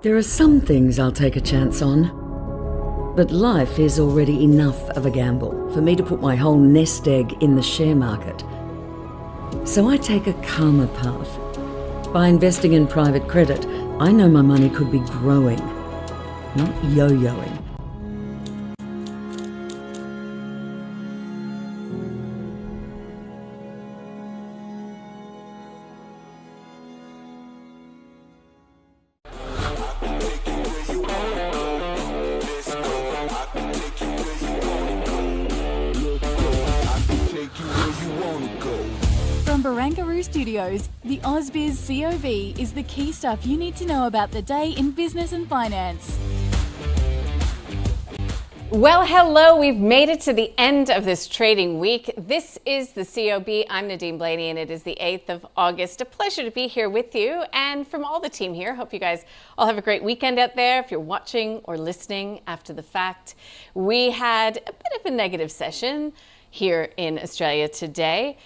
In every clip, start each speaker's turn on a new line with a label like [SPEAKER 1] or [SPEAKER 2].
[SPEAKER 1] There are some things I'll take a chance on, but life is already enough of a gamble for me to put my whole nest egg in the share market. So I take a calmer path. By investing in private credit, I know my money could be growing, not yo-yoing.
[SPEAKER 2] From Barangaroo Studios, the AusBiz COB is the key stuff you need to know about the day in business and finance.
[SPEAKER 3] Well, hello, we've made it to the end of this trading week. This is the COB. I'm Nadine Blaney, and it is the 8th of August. A pleasure to be here with you. And from all the team here, hope you guys all have a great weekend out there. If you're watching or listening after the fact, we had a bit of a negative session here in Australia today.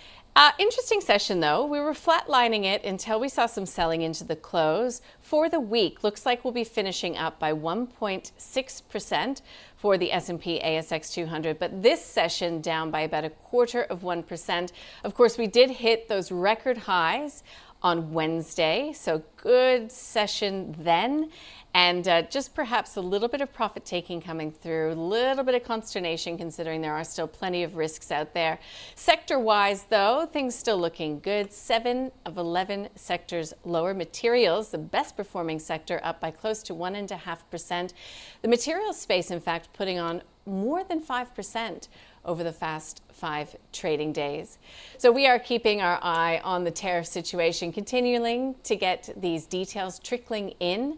[SPEAKER 3] Interesting session though. We were flatlining it until we saw some selling into the close. For the week, looks like we'll be finishing up by 1.6% for the S&P ASX 200, but this session down by about 0.25%. Of course, we did hit those record highs on Wednesday, so good session then. And just perhaps a little bit of profit taking coming through, a little bit of consternation considering there are still plenty of risks out there. Sector-wise, though, things still looking good. 7 of 11 sectors lower. Materials, the best performing sector, up by close to 1.5%. The materials space, in fact, putting on more than 5% over the past 5 trading days. So we are keeping our eye on the tariff situation, continuing to get these details trickling in.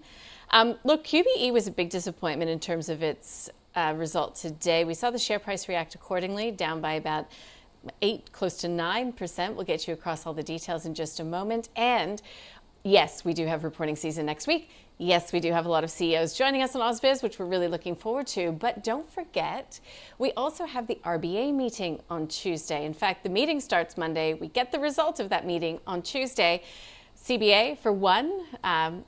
[SPEAKER 3] Look, QBE was a big disappointment in terms of its result today. We saw the share price react accordingly, down by about 8, close to 9%. We'll get you across all the details in just a moment. And yes, we do have reporting season next week. Yes, we do have a lot of CEOs joining us on AusBiz, which we're really looking forward to. But don't forget, we also have the RBA meeting on Tuesday. In fact, the meeting starts Monday. We get the result of that meeting on Tuesday. CBA, for one,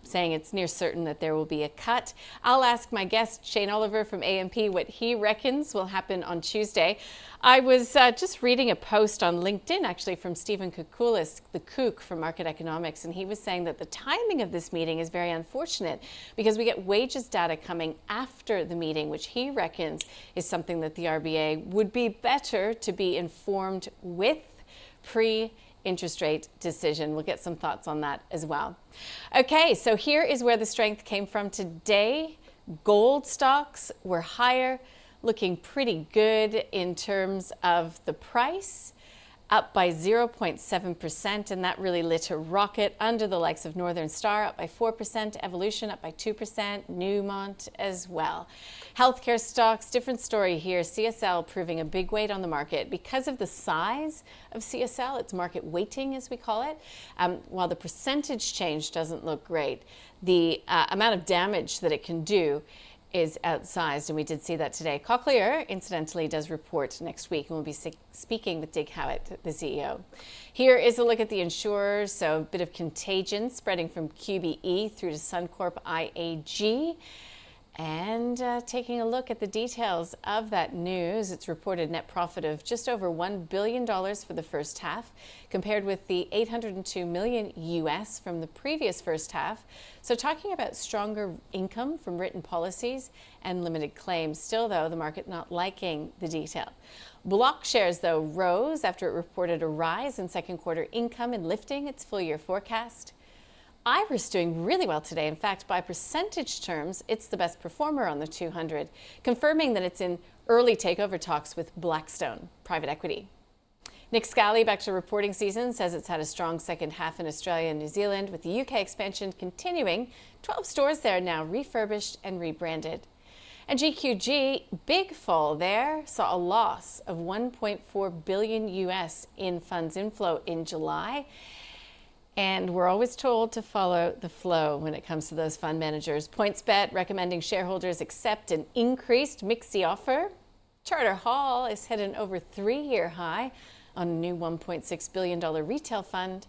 [SPEAKER 3] saying it's near certain that there will be a cut. I'll ask my guest, Shane Oliver from AMP, what he reckons will happen on Tuesday. I was just reading a post on LinkedIn, actually, from Stephen Koukoulis, the Kook from Market Economics, and he was saying that the timing of this meeting is very unfortunate because we get wages data coming after the meeting, which he reckons is something that the RBA would be better to be informed with pre-interest rate decision. We'll get some thoughts on that as well. Okay, so here is where the strength came from today. Gold stocks were higher, looking pretty good in terms of the price, up by 0.7%, and that really lit a rocket under the likes of Northern Star, up by 4%, Evolution up by 2%, Newmont as well. Healthcare stocks, different story here. CSL proving a big weight on the market because of the size of CSL, its market weighting as we call it. While the percentage change doesn't look great, the amount of damage that it can do is outsized, and we did see that today. Cochlear, incidentally, does report next week, and we'll be speaking with Dig Howitt, the CEO. Here is a look at the insurers, so a bit of contagion spreading from QBE through to Suncorp IAG. And taking a look at the details of that news, it's reported net profit of just over $1 billion for the first half, compared with the $802 million US from the previous first half. So talking about stronger income from written policies and limited claims. Still, though, the market not liking the detail. Block shares, though, rose after it reported a rise in second quarter income and lifting its full year forecast. Iris doing really well today. In fact, by percentage terms, it's the best performer on the 200, confirming that it's in early takeover talks with Blackstone Private Equity. Nick Scali, back to reporting season, says it's had a strong second half in Australia and New Zealand, with the UK expansion continuing. 12 stores there now refurbished and rebranded. And GQG, big fall there, saw a loss of 1.4 billion US in funds inflow in July. And we're always told to follow the flow when it comes to those fund managers. PointsBet recommending shareholders accept an increased MIXI offer. Charter Hall is hit an over 3-year high on a new $1.6 billion retail fund.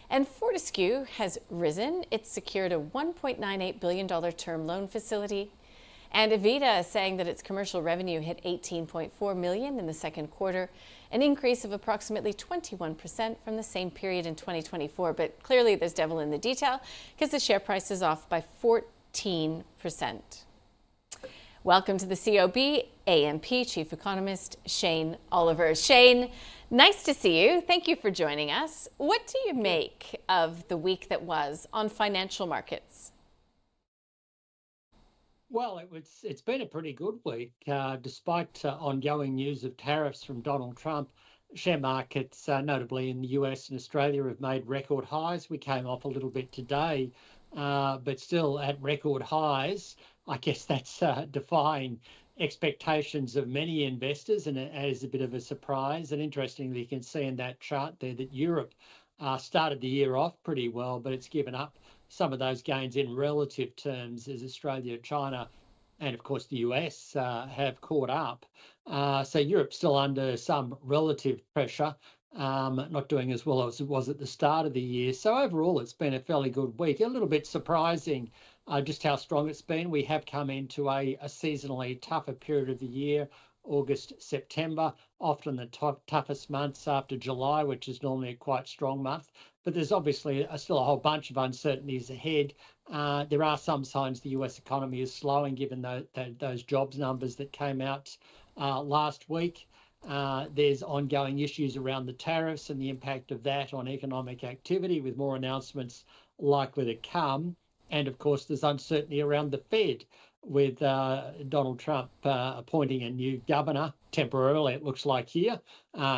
[SPEAKER 3] And Fortescue has risen. It's secured a $1.98 billion term loan facility. And Avita is saying that its commercial revenue hit $18.4 million in the second quarter, an increase of approximately 21% from the same period in 2024. But clearly there's devil in the detail because the share price is off by 14%. Welcome to the COB, AMP Chief Economist Shane Oliver. Shane, nice to see you. Thank you for joining us. What do you make of the week that was on financial markets?
[SPEAKER 4] Well, it's been a pretty good week, despite ongoing news of tariffs from Donald Trump. Share markets, notably in the US and Australia, have made record highs. We came off a little bit today, but still at record highs. I guess that's defying expectations of many investors, and it is a bit of a surprise. And interestingly, you can see in that chart there that Europe started the year off pretty well, but it's given up some of those gains in relative terms as Australia, China, and of course the US have caught up. So Europe's still under some relative pressure, not doing as well as it was at the start of the year. So overall, it's been a fairly good week. A little bit surprising just how strong it's been. We have come into a seasonally tougher period of the year. August, September, often the toughest months after July, which is normally a quite strong month. But there's obviously still a whole bunch of uncertainties ahead. There are some signs the US economy is slowing, given those jobs numbers that came out last week. There's ongoing issues around the tariffs and the impact of that on economic activity, with more announcements likely to come. And of course, there's uncertainty around the Fed, with Donald Trump appointing a new governor temporarily, it looks like here.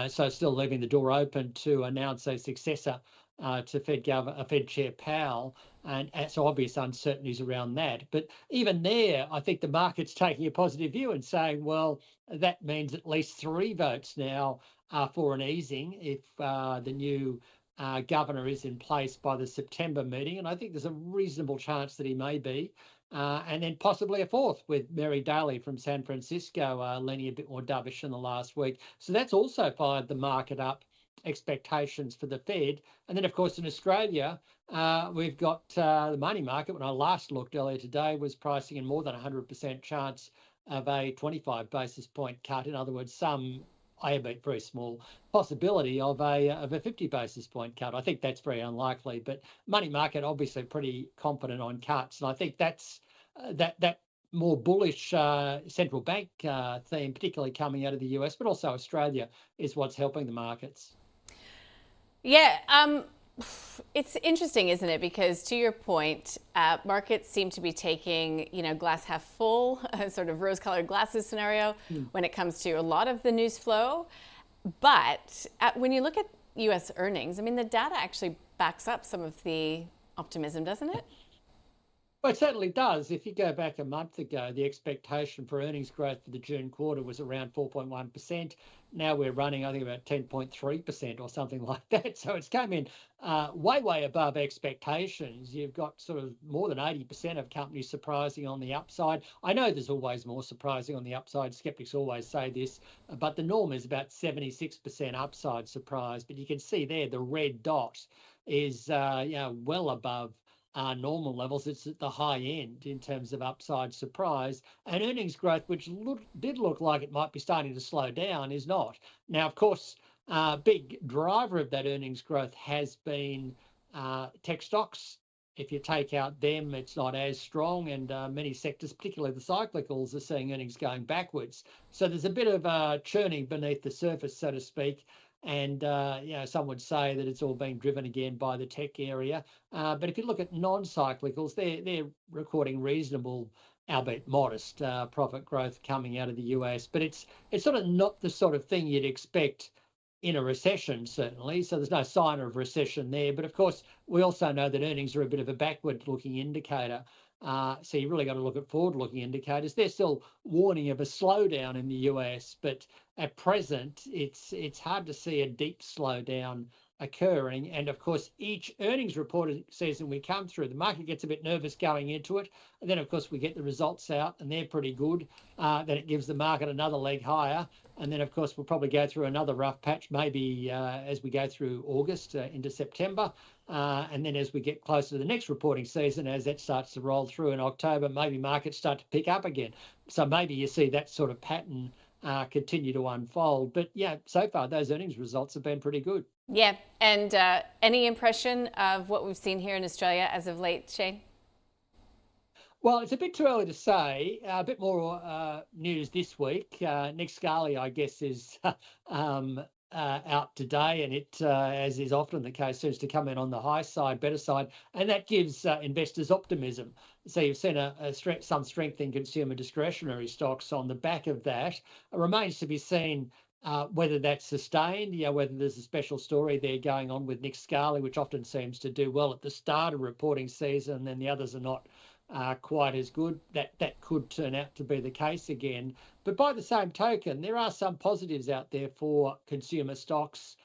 [SPEAKER 4] So still leaving the door open to announce a successor to Fed Chair Powell, and so obvious uncertainties around that. But even there, I think the market's taking a positive view and saying, well, that means at least 3 votes now for an easing if the new governor is in place by the September meeting. And I think there's a reasonable chance that he may be. And then possibly a 4th, with Mary Daly from San Francisco leaning a bit more dovish in the last week. So that's also fired the market up, expectations for the Fed. And then, of course, in Australia, we've got the money market, when I last looked earlier today, was pricing in more than 100% chance of a 25 basis point cut. In other words, albeit very small, possibility of a 50 basis point cut. I think that's very unlikely, but money market obviously pretty confident on cuts, and I think that's that more bullish central bank theme, particularly coming out of the US, but also Australia, is what's helping the markets.
[SPEAKER 3] Yeah, it's interesting, isn't it? Because to your point, markets seem to be taking, glass half full, sort of rose-colored glasses scenario when it comes to a lot of the news flow. But when you look at U.S. earnings, I mean, the data actually backs up some of the optimism, doesn't it?
[SPEAKER 4] Well, it certainly does. If you go back a month ago, the expectation for earnings growth for the June quarter was around 4.1%. Now we're running, I think, about 10.3% or something like that. So it's come in way above expectations. You've got sort of more than 80% of companies surprising on the upside. I know there's always more surprising on the upside. Skeptics always say this, but the norm is about 76% upside surprise. But you can see there the red dot is well above normal levels. It's at the high end in terms of upside surprise, and earnings growth, which did look like it might be starting to slow down, is not. Now, of course, big driver of that earnings growth has been tech stocks. If you take out them, it's not as strong, and many sectors, particularly the cyclicals, are seeing earnings going backwards. So there's a bit of churning beneath the surface, so to speak. And some would say that it's all being driven again by the tech area. But if you look at non-cyclicals, they're recording reasonable, albeit modest, profit growth coming out of the US. But it's sort of not the sort of thing you'd expect in a recession, certainly. So there's no sign of recession there. But of course, we also know that earnings are a bit of a backward-looking indicator. So you really got to look at forward-looking indicators. They're still warning of a slowdown in the US, but at present, it's hard to see a deep slowdown occurring. And of course, each earnings reporting season we come through, the market gets a bit nervous going into it. And then, of course, we get the results out and they're pretty good. Then it gives the market another leg higher. And then, of course, we'll probably go through another rough patch, maybe as we go through August into September. And then as we get closer to the next reporting season, as that starts to roll through in October, maybe markets start to pick up again. So maybe you see that sort of pattern continue to unfold. But yeah, so far those earnings results have been pretty good.
[SPEAKER 3] Yeah, and any impression of what we've seen here in Australia as of late, Shane?
[SPEAKER 4] Well, it's a bit too early to say. A bit more news this week. Nick Scali, I guess, is out today, and it, as is often the case, seems to come in on the high side, better side, and that gives investors optimism. So you've seen some strength in consumer discretionary stocks on the back of that. It remains to be seen whether that's sustained, whether there's a special story there going on with Nick Scali, which often seems to do well at the start of reporting season, and then the others are not quite as good. That could turn out to be the case again. But by the same token, there are some positives out there for consumer stocks.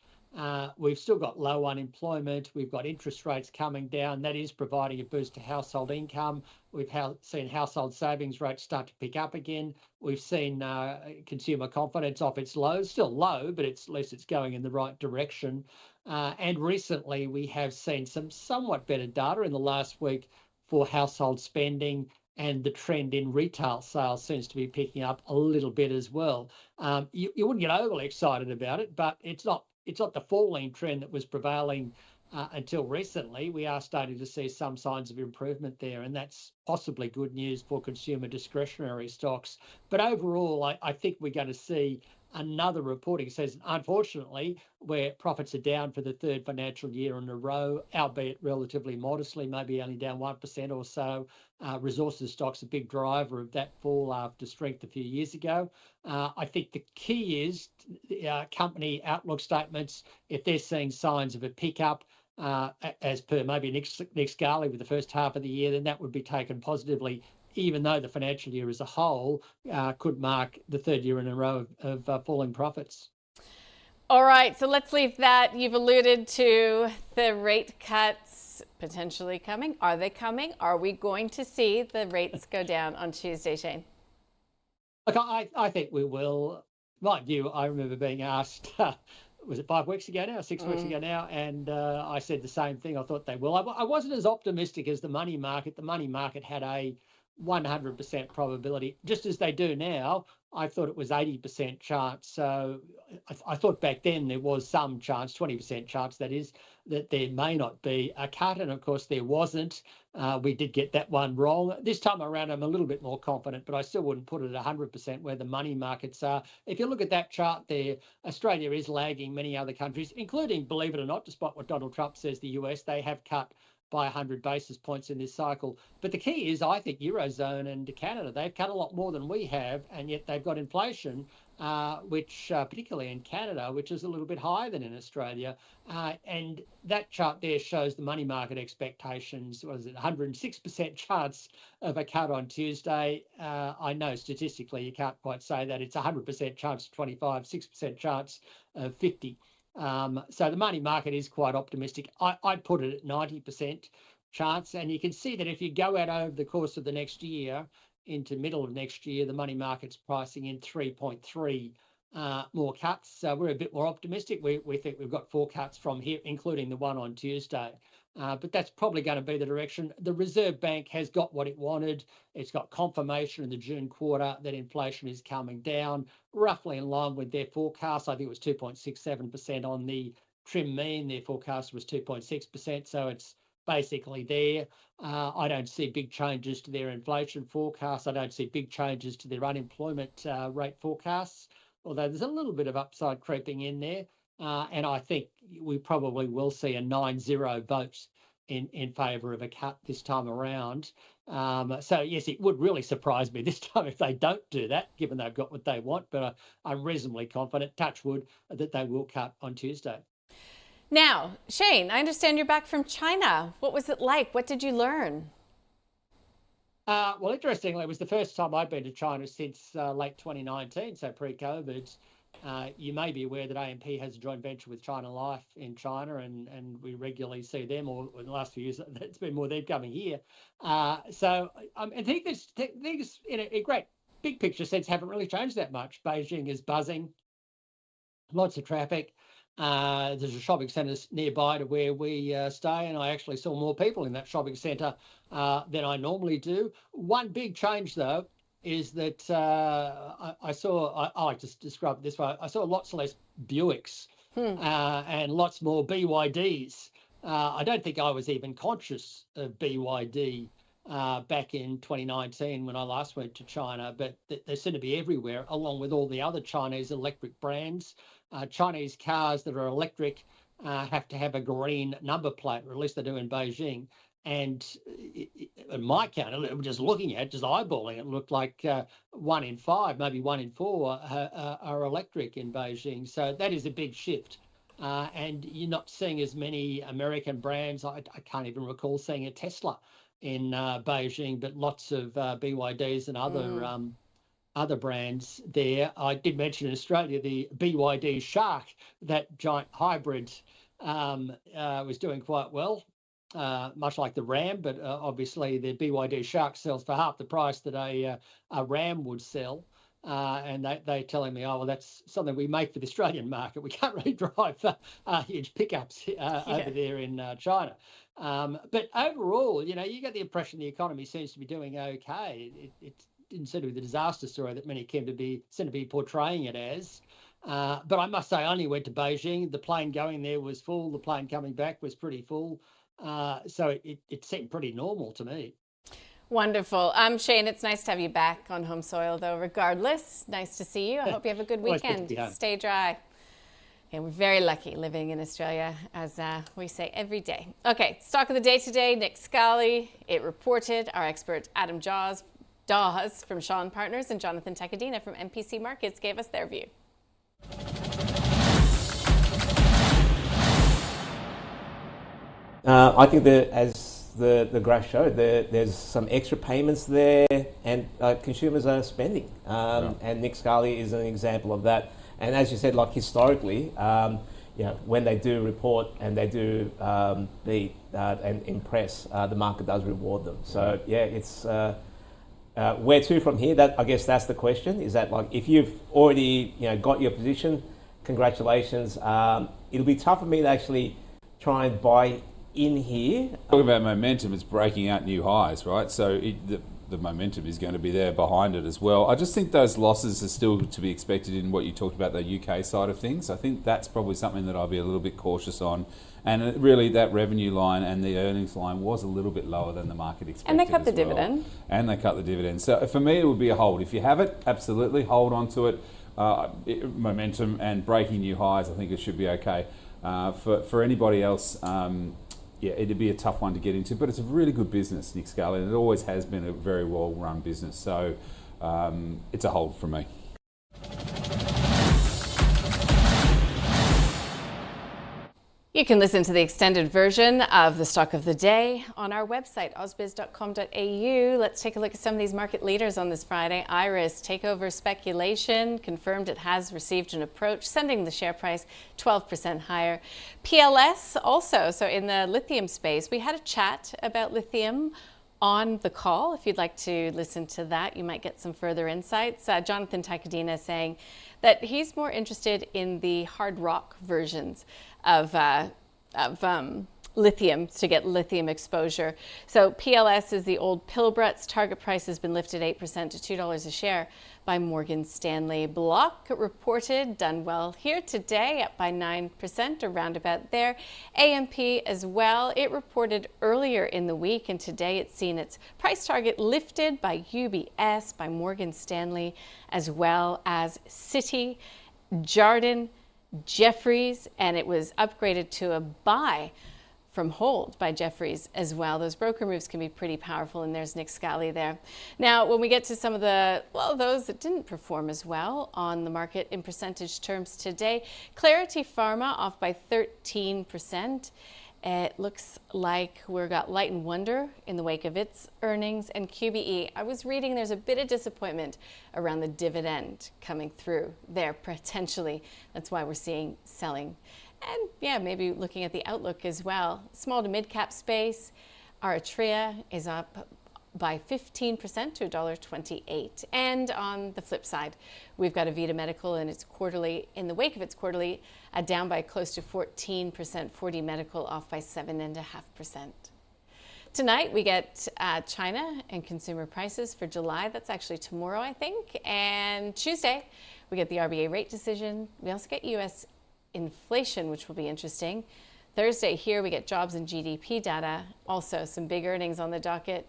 [SPEAKER 4] We've still got low unemployment. We've got interest rates coming down. That is providing a boost to household income. We've seen household savings rates start to pick up again. We've seen consumer confidence off its lows, still low, but at least it's going in the right direction. And recently we have seen some somewhat better data in the last week for household spending, and the trend in retail sales seems to be picking up a little bit as well. You wouldn't get overly excited about it, but it's not the falling trend that was prevailing until recently. We are starting to see some signs of improvement there, and that's possibly good news for consumer discretionary stocks. But overall, I think we're going to see another reporting season, unfortunately, where profits are down for the third financial year in a row, albeit relatively modestly, maybe only down 1% or so. Resources stocks a big driver of that fall after strength a few years ago. I think the key is company outlook statements. If they're seeing signs of a pickup, as per maybe Nick Scali with the first half of the year, then that would be taken positively, even though the financial year as a whole could mark the third year in a row of falling profits.
[SPEAKER 3] All right, so let's leave that. You've alluded to the rate cuts potentially coming. Are they coming? Are we going to see the rates go down on Tuesday, Shane?
[SPEAKER 4] Look, I think we will. Like you, I remember being asked, was it 5 weeks ago now, 6 weeks ago now? And I said the same thing. I thought they will. I wasn't as optimistic as the money market. The money market had a 100% probability, just as they do now. I thought it was 80% chance. So I thought back then there was some chance, 20% chance that is, that there may not be a cut. And of course there wasn't. We did get that one wrong. This time around I'm a little bit more confident, but I still wouldn't put it at 100% where the money markets are. If you look at that chart there, Australia is lagging many other countries, including, believe it or not, despite what Donald Trump says, the US, they have cut by 100 basis points in this cycle. But the key is, I think, Eurozone and Canada, they've cut a lot more than we have, and yet they've got inflation, which particularly in Canada, which is a little bit higher than in Australia. And that chart there shows the money market expectations. Was it 106% chance of a cut on Tuesday? I know statistically you can't quite say that. It's 100% chance of 25, 6% chance of 50. So the money market is quite optimistic. I'd put it at 90% chance. And you can see that if you go out over the course of the next year, into middle of next year, the money market's pricing in 3.3 more cuts. So we're a bit more optimistic. We think we've got 4 cuts from here, including the one on Tuesday. But that's probably going to be the direction. The Reserve Bank has got what it wanted. It's got confirmation in the June quarter that inflation is coming down, roughly in line with their forecast. I think it was 2.67% on the trim mean. Their forecast was 2.6%. So it's basically there. I don't see big changes to their inflation forecast. I don't see big changes to their unemployment rate forecasts, although there's a little bit of upside creeping in there. And I think we probably will see a 9-0 vote in favour of a cut this time around. So, yes, it would really surprise me this time if they don't do that, given they've got what they want. But I'm reasonably confident, touch wood, that they will cut on Tuesday.
[SPEAKER 3] Now, Shane, I understand you're back from China. What was it like? What did you learn?
[SPEAKER 4] Well, interestingly, it was the first time I'd been to China since late 2019, so pre-COVID. You may be aware that AMP has a joint venture with China Life in China, and we regularly see them, or in the last few years, it's been more them coming here. So I think things in a great big picture sense haven't really changed that much. Beijing is buzzing, lots of traffic. There's a shopping centre nearby to where we stay, and I actually saw more people in that shopping centre than I normally do. One big change, though, is that I saw, I like to describe it this way, I saw lots less Buicks and lots more BYDs. I don't think I was even conscious of BYD back in 2019 when I last went to China, but they seem to be everywhere, along with all the other Chinese electric brands. Chinese cars that are electric have to have a green number plate, or at least they do in Beijing. And in my count, just looking at, just eyeballing, it looked like 1 in 5, maybe 1 in 4 are electric in Beijing. So that is a big shift. And you're not seeing as many American brands. I can't even recall seeing a Tesla in Beijing, but lots of BYDs and other brands there. I did mention in Australia the BYD Shark, that giant hybrid, was doing quite well. Much like the Ram, but obviously the BYD Shark sells for half the price that a Ram would sell. And they're telling me, oh, well, that's something we make for the Australian market. We can't really drive huge pickups over there in China. But overall, you get the impression the economy seems to be doing okay. It didn't seem to be the disaster story that many seem to be portraying it as. But I must say, I only went to Beijing. The plane going there was full. The plane coming back was pretty full. So it seemed pretty normal to me.
[SPEAKER 3] Wonderful. Shane, it's nice to have you back on home soil, though, regardless. Nice to see you. I hope you have a good weekend. Stay dry. Yeah, we're very lucky living in Australia, as we say every day. Okay, stock of the day today, Nick Scali. It reported. Our expert Adam Dawes from Shaw & Partners and Jonathan Takadina from MPC Markets gave us their view.
[SPEAKER 5] I think that, as the graph showed, there's some extra payments there, and consumers are spending. And Nick Scali is an example of that. And as you said, like historically, when they do report and they do beat and impress, the market does reward them. So it's where to from here? That, I guess that's the question. Is that, like, if you've already got your position, congratulations. It'll be tough for me to actually try and buy in here.
[SPEAKER 6] Talking about momentum, it's breaking out new highs, right? So the momentum is going to be there behind it as well. I just think those losses are still to be expected in what you talked about, the UK side of things. I think that's probably something that I'll be a little bit cautious on. And really, that revenue line and the earnings line was a little bit lower than the market expected.
[SPEAKER 3] And they cut the dividend.
[SPEAKER 6] And they cut the dividend. So for me, it would be a hold. If you have it, absolutely hold on to it. Momentum and breaking new highs, I think it should be okay. For anybody else, it'd be a tough one to get into, but it's a really good business, Nick Scali, and it always has been a very well-run business. So it's a hold for me.
[SPEAKER 3] You can listen to the extended version of the stock of the day on our website, ausbiz.com.au. Let's take a look at some of these market leaders on this Friday. Iris, takeover speculation, confirmed it has received an approach, sending the share price 12% higher. PLS also, so in the lithium space, we had a chat about lithium on the call. If you'd like to listen to that, you might get some further insights. Jonathan Takadina saying that he's more interested in the hard rock versions of lithium to get lithium exposure. So PLS is the old Pilbara. Target price has been lifted 8% to $2 a share by Morgan Stanley. Block reported, done well here today, up by 9%, around about there. AMP as well. It reported earlier in the week, and today it's seen its price target lifted by UBS, by Morgan Stanley, as well as Citi, Jarden, Jefferies, and it was upgraded to a buy from hold by Jefferies as well. Those broker moves can be pretty powerful, and there's Nick Scali there. Now, when we get to some of those that didn't perform as well on the market in percentage terms today, Clarity Pharma off by 13%. It looks like we've got Light & Wonder in the wake of its earnings, and QBE. I was reading there's a bit of disappointment around the dividend coming through there potentially. That's why we're seeing selling. And yeah, maybe looking at the outlook as well. Small to mid-cap space, Eritrea is up by 15% to $1.28. And on the flip side, we've got Avita Medical and its quarterly, in the wake of its quarterly, down by close to 14%, 4D Medical off by 7.5%. Tonight, we get China and consumer prices for July. That's actually tomorrow, I think. And Tuesday, we get the RBA rate decision. We also get U.S. inflation, which will be interesting. Thursday here, we get jobs and GDP data. Also, some big earnings on the docket.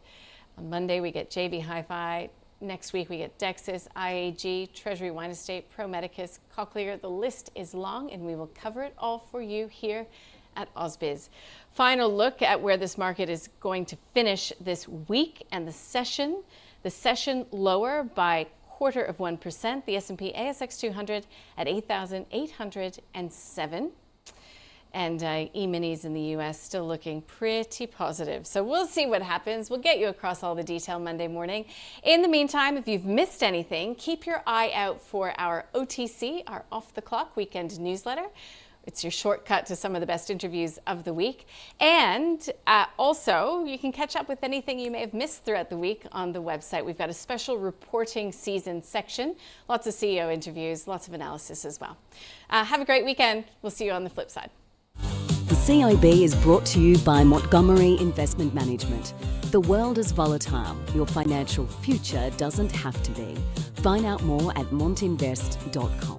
[SPEAKER 3] On Monday, we get JB Hi-Fi. Next week, we get Dexis, IAG, Treasury Wine Estate, Pro Medicus, Cochlear. The list is long, and we will cover it all for you here at AusBiz. Final look at where this market is going to finish this week and the session. The session lower by 0.25%. The S&P ASX 200 at 8,807. And E-minis in the U.S. still looking pretty positive. So we'll see what happens. We'll get you across all the detail Monday morning. In the meantime, if you've missed anything, keep your eye out for our OTC, our off-the-clock weekend newsletter. It's your shortcut to some of the best interviews of the week. And also, you can catch up with anything you may have missed throughout the week on the website. We've got a special reporting season section, lots of CEO interviews, lots of analysis as well. Have a great weekend. We'll see you on the flip side.
[SPEAKER 7] The COB is brought to you by Montgomery Investment Management. The world is volatile. Your financial future doesn't have to be. Find out more at montinvest.com.